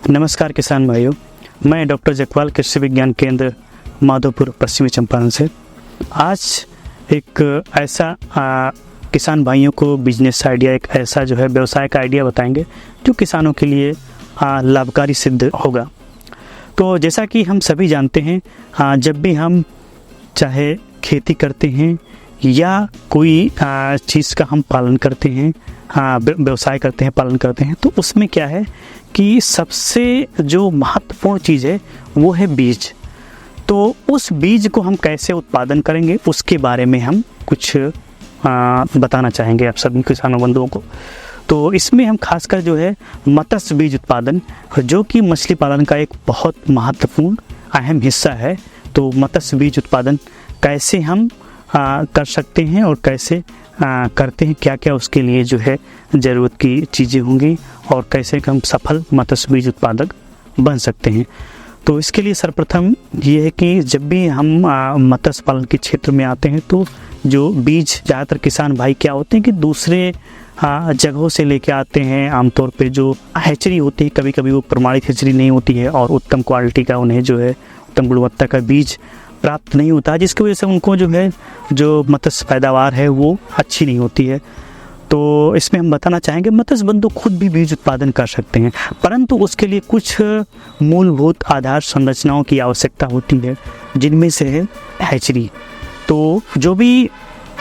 नमस्कार किसान भाइयों, मैं डॉक्टर जगपाल कृषि विज्ञान केंद्र माधोपुर पश्चिमी चंपारण से आज एक ऐसा किसान भाइयों को बिजनेस आइडिया, एक ऐसा जो है व्यवसाय का आइडिया बताएंगे जो किसानों के लिए लाभकारी सिद्ध होगा। तो जैसा कि हम सभी जानते हैं, जब भी हम चाहे खेती करते हैं या कोई चीज़ का हम पालन करते हैं, व्यवसाय करते हैं, पालन करते हैं, तो उसमें क्या है कि सबसे जो महत्वपूर्ण चीज़ है वो है बीज। तो उस बीज को हम कैसे उत्पादन करेंगे उसके बारे में हम कुछ बताना चाहेंगे आप सभी किसानों बंधुओं को। तो इसमें हम खासकर जो है मत्स्य बीज उत्पादन, जो कि मछली पालन का एक बहुत महत्वपूर्ण अहम हिस्सा है, तो मत्स्य बीज उत्पादन कैसे हम कर सकते हैं और कैसे करते हैं, क्या क्या उसके लिए जो है ज़रूरत की चीज़ें होंगी और कैसे हम सफल मत्स्य बीज उत्पादक बन सकते हैं। तो इसके लिए सर्वप्रथम ये है कि जब भी हम मत्स्य पालन के क्षेत्र में आते हैं तो जो बीज ज़्यादातर किसान भाई क्या होते हैं कि दूसरे जगहों से लेके आते हैं। आमतौर पे जो हैचरी होती है, कभी कभी वो प्रमाणित हैचरी नहीं होती है और उत्तम क्वालिटी का उन्हें जो है उत्तम गुणवत्ता का बीज प्राप्त नहीं होता, जिसकी वजह से उनको जो है जो मत्स्य पैदावार है वो अच्छी नहीं होती है। तो इसमें हम बताना चाहेंगे मत्स्य बंधु खुद भी बीज उत्पादन कर सकते हैं, परंतु उसके लिए कुछ मूलभूत आधार संरचनाओं की आवश्यकता होती है, जिनमें से है हैचरी। तो जो भी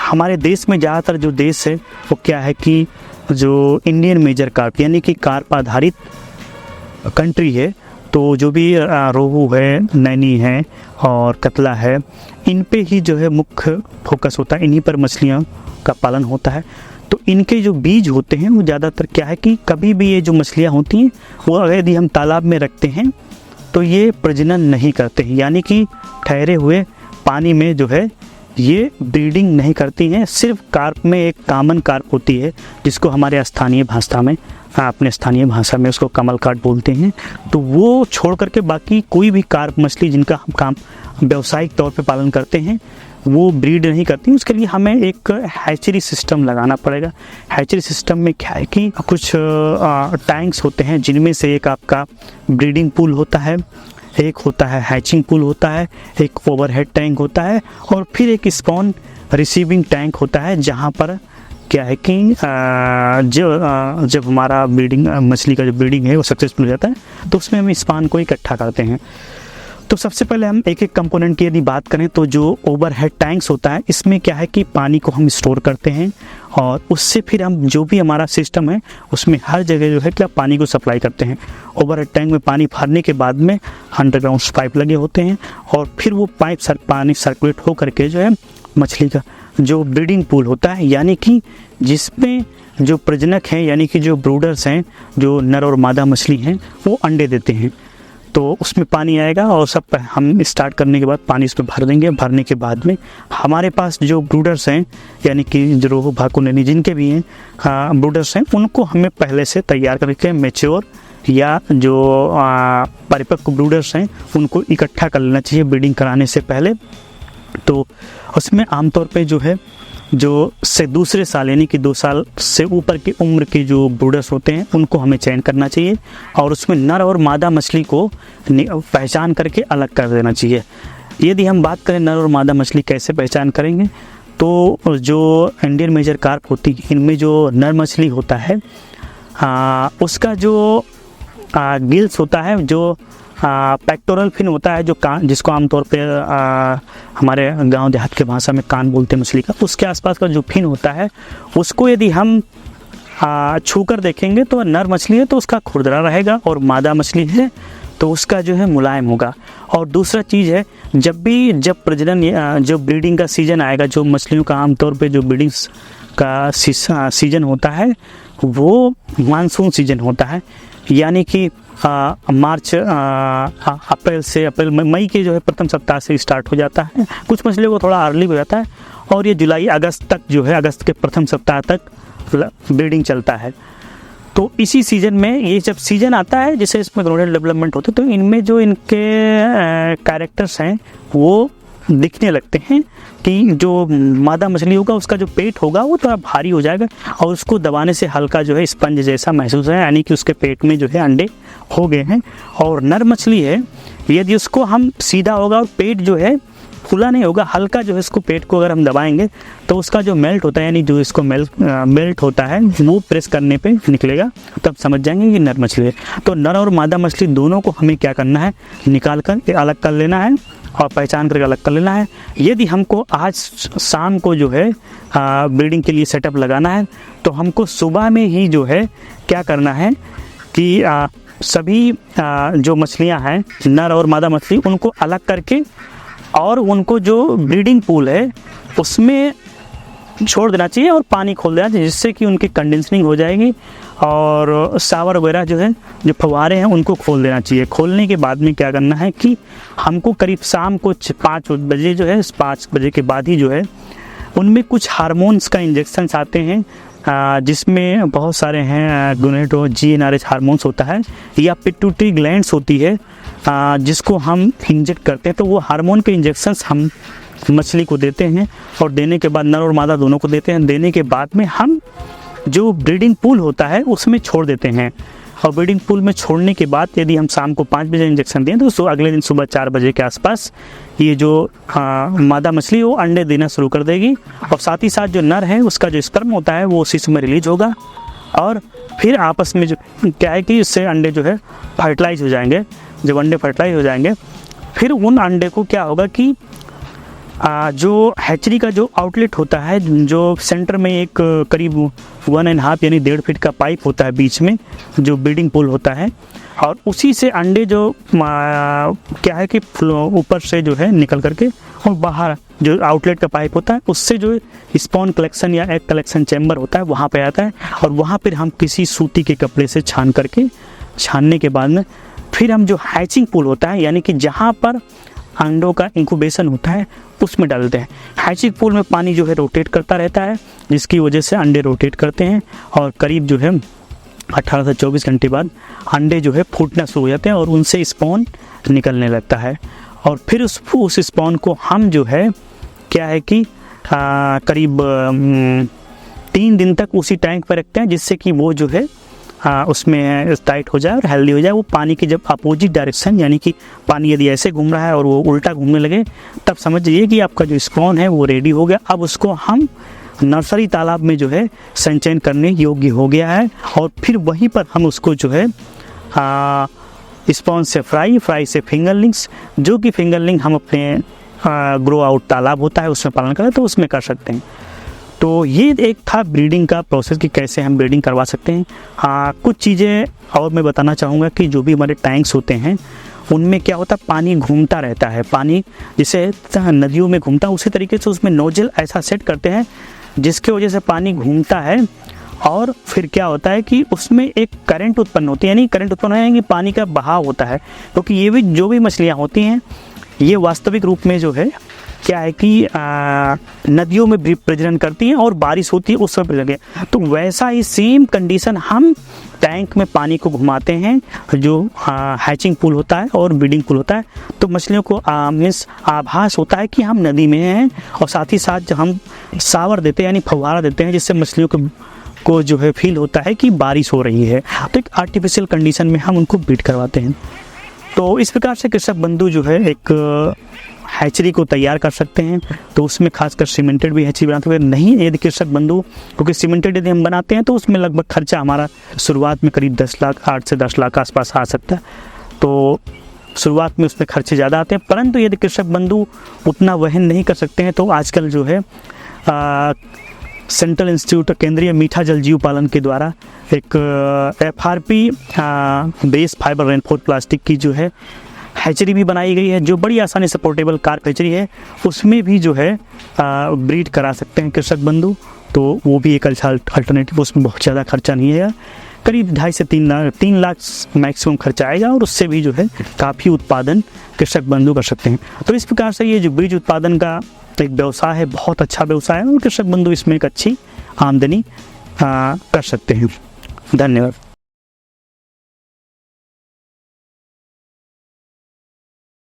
हमारे देश में ज़्यादातर जो देश है वो क्या है कि जो इंडियन मेजर कार्प यानी कि कार्प आधारित कंट्री है, तो जो भी रोहू है, नैनी है और कतला है, इन पे ही जो है मुख्य फोकस होता है, इन्हीं पर मछलियों का पालन होता है। तो इनके जो बीज होते हैं वो ज़्यादातर क्या है कि कभी भी ये जो मछलियाँ होती हैं वो अगर यदि हम तालाब में रखते हैं तो ये प्रजनन नहीं करते हैं, यानी कि ठहरे हुए पानी में जो है ये ब्रीडिंग नहीं करती हैं। सिर्फ कार्प में एक कॉमन कार्प होती है जिसको हमारे स्थानीय भाषा में, अपने स्थानीय भाषा में उसको कमल कार्प बोलते हैं। तो वो छोड़ करके बाकी कोई भी कार्प मछली जिनका हम काम व्यावसायिक तौर पे पालन करते हैं वो ब्रीड नहीं करती। उसके लिए हमें एक हैचरी सिस्टम लगाना पड़ेगा। हैचरी सिस्टम में क्या है कि कुछ टैंक्स होते हैं, जिनमें से एक आपका ब्रीडिंग पूल होता है, एक होता है हैचिंग पूल होता है, एक ओवरहेड टैंक होता है और फिर एक स्पॉन रिसीविंग टैंक होता है, जहाँ पर क्या है कि जब हमारा ब्रीडिंग मछली का जो ब्रीडिंग है वो सक्सेसफुल हो जाता है तो उसमें हम स्पान को इकट्ठा करते हैं। तो सबसे पहले हम एक एक कंपोनेंट की यदि बात करें तो जो ओवरहेड टैंक्स होता है, इसमें क्या है कि पानी को हम स्टोर करते हैं और उससे फिर हम जो भी हमारा सिस्टम है उसमें हर जगह जो है क्या पानी को सप्लाई करते हैं। ओवरहेड टैंक में पानी भरने के बाद में अंडरग्राउंड पाइप लगे होते हैं और फिर वो पाइप पानी सर्कुलेट हो करके जो है मछली का जो ब्रीडिंग पूल होता है, यानी कि जिसमें जो प्रजनक हैं यानी कि जो ब्रूडर्स हैं, जो नर और मादा मछली हैं, वो अंडे देते हैं। तो उसमें पानी आएगा और सब हम स्टार्ट करने के बाद पानी उसमें भर देंगे। भरने के बाद में हमारे पास जो ब्रूडर्स हैं यानी कि जो रोहू, भाकुर, नैनी जिनके भी हैं ब्रूडर्स हैं, उनको हमें पहले से तैयार करके मैच्योर या जो परिपक्व ब्रूडर्स हैं उनको इकट्ठा कर लेना चाहिए ब्रीडिंग कराने से पहले। तो उसमें आमतौर पे जो है जो से दूसरे साल यानी कि 2 साल से ऊपर की उम्र के जो ब्रूडर्स होते हैं उनको हमें चयन करना चाहिए और उसमें नर और मादा मछली को पहचान करके अलग कर देना चाहिए। यदि हम बात करें नर और मादा मछली कैसे पहचान करेंगे, तो जो इंडियन मेजर कार्प होती है इनमें जो नर मछली होता है उसका जो गिल्स होता है, जो पेक्टोरल फिन होता है, जो कान, जिसको आमतौर पे हमारे गांव देहात के भाषा में कान बोलते हैं मछली का, उसके आसपास का जो फिन होता है उसको यदि हम छू कर देखेंगे तो नर मछली है तो उसका खुरदरा रहेगा और मादा मछली है तो उसका जो है मुलायम होगा। और दूसरा चीज़ है, जब प्रजनन जो ब्रीडिंग का सीज़न आएगा, जो मछलियों का आमतौर पे जो ब्रीडिंग का सीज़न होता है वो मानसून सीज़न होता है, यानी कि मार्च अप्रैल मई के जो है प्रथम सप्ताह से स्टार्ट हो जाता है। कुछ मछलियों को थोड़ा अर्ली हो जाता है और ये जुलाई अगस्त तक जो है, अगस्त के प्रथम सप्ताह तक ब्रीडिंग चलता है। तो इसी सीज़न में ये जब सीज़न आता है, जैसे इसमें ग्रोनल डेवलपमेंट होते हैं, तो इनमें जो इनके कैरेक्टर्स हैं वो दिखने लगते हैं कि जो मादा मछली होगा उसका जो पेट होगा वो थोड़ा भारी हो जाएगा और उसको दबाने से हल्का जो है स्पंज जैसा महसूस है, यानी कि उसके पेट में जो है अंडे हो गए हैं। और नर मछली है, यदि उसको हम सीधा होगा और पेट जो है खुला नहीं होगा, हल्का जो है इसको पेट को अगर हम दबाएंगे तो उसका जो मेल्ट होता है, यानी जो इसको मेल्ट होता है वो प्रेस करने पे निकलेगा, तब समझ जाएंगे कि नर मछली है। तो नर और मादा मछली दोनों को हमें क्या करना है, निकाल कर अलग कर लेना है और पहचान करके अलग कर लेना है। यदि हमको आज शाम को जो है ब्रीडिंग के लिए सेटअप लगाना है तो हमको सुबह में ही जो है क्या करना है कि सभी जो मछलियां हैं नर और मादा मछली उनको अलग करके और उनको जो ब्रीडिंग पूल है उसमें छोड़ देना चाहिए और पानी खोल देना चाहिए, जिससे कि उनकी कंडेंसिंग हो जाएगी और शावर वगैरह जो है जो फव्वारे हैं उनको खोल देना चाहिए। खोलने के बाद में क्या करना है कि हमको करीब शाम को 5 बजे जो है 5 बजे के बाद ही जो है उनमें कुछ हार्मोन्स का इंजेक्शंस आते हैं, जिसमें बहुत सारे हैं, गोनेडो GnRH हार्मोन्स होता है या पिट्यूटरी ग्लैंड्स होती है जिसको हम इंजेक्ट करते हैं। तो वो हार्मोन के इंजेक्शंस हम मछली को देते हैं और देने के बाद नर और मादा दोनों को देते हैं। देने के बाद में हम जो ब्रीडिंग पूल होता है उसमें छोड़ देते हैं और ब्रीडिंग पूल में छोड़ने के बाद यदि हम शाम को 5 बजे इंजेक्शन दें तो अगले दिन सुबह 4 बजे के आसपास ये जो मादा मछली वो अंडे देना शुरू कर देगी और साथ ही साथ जो नर है उसका जो स्पर्म होता है वो उसी समय रिलीज होगा और फिर आपस में जो क्या है कि इससे अंडे जो है फर्टिलाइज हो जाएंगे। जब अंडे फर्टिलाइज हो जाएंगे फिर उन अंडे को क्या होगा कि जो हैचरी का जो आउटलेट होता है, जो सेंटर में एक करीब 1.5 यानी 1.5 फीट का पाइप होता है बीच में जो ब्रीडिंग पूल होता है, और उसी से अंडे जो क्या है कि ऊपर से जो है निकल करके और बाहर जो आउटलेट का पाइप होता है उससे जो स्पॉन कलेक्शन या एग कलेक्शन चैम्बर होता है वहाँ पे आता है और वहाँ पर हम किसी सूती के कपड़े से छानने के बाद में फिर हम जो हैचिंग पूल होता है यानी कि जहाँ पर अंडों का इंक्यूबेशन होता है उसमें डालते हैं। हैचिंग पूल में पानी जो है रोटेट करता रहता है जिसकी वजह से अंडे रोटेट करते हैं और करीब जो है 18 से 24 घंटे बाद अंडे जो है फूटना शुरू हो जाते हैं और उनसे स्पॉन निकलने लगता है और फिर उस स्पॉन को हम जो है क्या है कि करीब 3 दिन तक उसी टैंक पर रखते हैं जिससे कि वो जो है उसमें टाइट हो जाए और हेल्दी हो जाए। वो पानी की जब अपोजिट डायरेक्शन यानी कि पानी यदि ऐसे घूम रहा है और वो उल्टा घूमने लगे तब समझ जाइए कि आपका जो स्पॉन है वो रेडी हो गया। अब उसको हम नर्सरी तालाब में जो है संचयन करने योग्य हो गया है और फिर वहीं पर हम उसको जो है स्पॉन से फ्राई से फिंगरलिंग्स, जो कि फिंगरलिंग हम अपने ग्रो आउट तालाब होता है उसमें पालन करें तो उसमें कर सकते हैं। तो ये एक था ब्रीडिंग का प्रोसेस कि कैसे हम ब्रीडिंग करवा सकते हैं। कुछ चीज़ें और मैं बताना चाहूँगा कि जो भी हमारे टैंक्स होते हैं उनमें क्या होता है पानी घूमता रहता है, पानी जैसे नदियों में घूमता है उसी तरीके से उसमें नोजल ऐसा सेट करते हैं जिसकी वजह से पानी घूमता है और फिर क्या होता है कि उसमें एक करंट उत्पन्न होती है, यानी करंट उत्पन्न है कि पानी का बहाव होता है, क्योंकि ये भी जो भी मछलियाँ होती हैं ये वास्तविक रूप में जो है क्या है कि नदियों में भी प्रजनन करती हैं और बारिश होती है उस समय प्रजनन। तो वैसा ही सेम कंडीशन हम टैंक में पानी को घुमाते हैं जो हैचिंग पूल होता है और ब्रीडिंग पूल होता है, तो मछलियों को मीन्स आभास होता है कि हम नदी में हैं और साथ ही साथ हम शावर देते हैं यानी फव्वारा देते हैं जिससे मछलियों को जो है फील होता है कि बारिश हो रही है। तो एक आर्टिफिशियल कंडीशन में हम उनको ब्रीड करवाते हैं। तो इस प्रकार से कृषक बंधु जो है एक हैचरी को तैयार कर सकते हैं। तो उसमें खासकर सीमेंटेड भी हैचरी बनाते हुए नहीं यदि कृषक बंधु, क्योंकि सीमेंटेड यदि हम बनाते हैं तो उसमें लगभग खर्चा हमारा शुरुआत में करीब 10 लाख 8 से 10 लाख आसपास आ सकता है, तो शुरुआत में उसमें खर्चे ज़्यादा आते हैं। परंतु यदि कृषक बंधु उतना वहन नहीं कर सकते हैं तो आजकल जो है सेंट्रल इंस्टीट्यूट केंद्रीय मीठा जल जीव पालन के द्वारा एक FRP base fibre reinforce plastic की जो है हैचरी भी बनाई गई है जो बड़ी आसानी से पोर्टेबल कार हैचरी है, उसमें भी जो है ब्रीड करा सकते हैं कृषक बंधु। तो वो भी एक अच्छा अल्टरनेटिव, उसमें बहुत ज़्यादा खर्चा नहीं है, करीब 2.5 से 3 लाख मैक्सिमम खर्चा आएगा और उससे भी जो है काफ़ी उत्पादन कृषक बंधु कर सकते हैं। तो इस प्रकार से ये जो बीज उत्पादन का एक व्यवसाय है बहुत अच्छा व्यवसाय है और कृषक बंधु इसमें एक अच्छी आमदनी कर सकते हैं। धन्यवाद।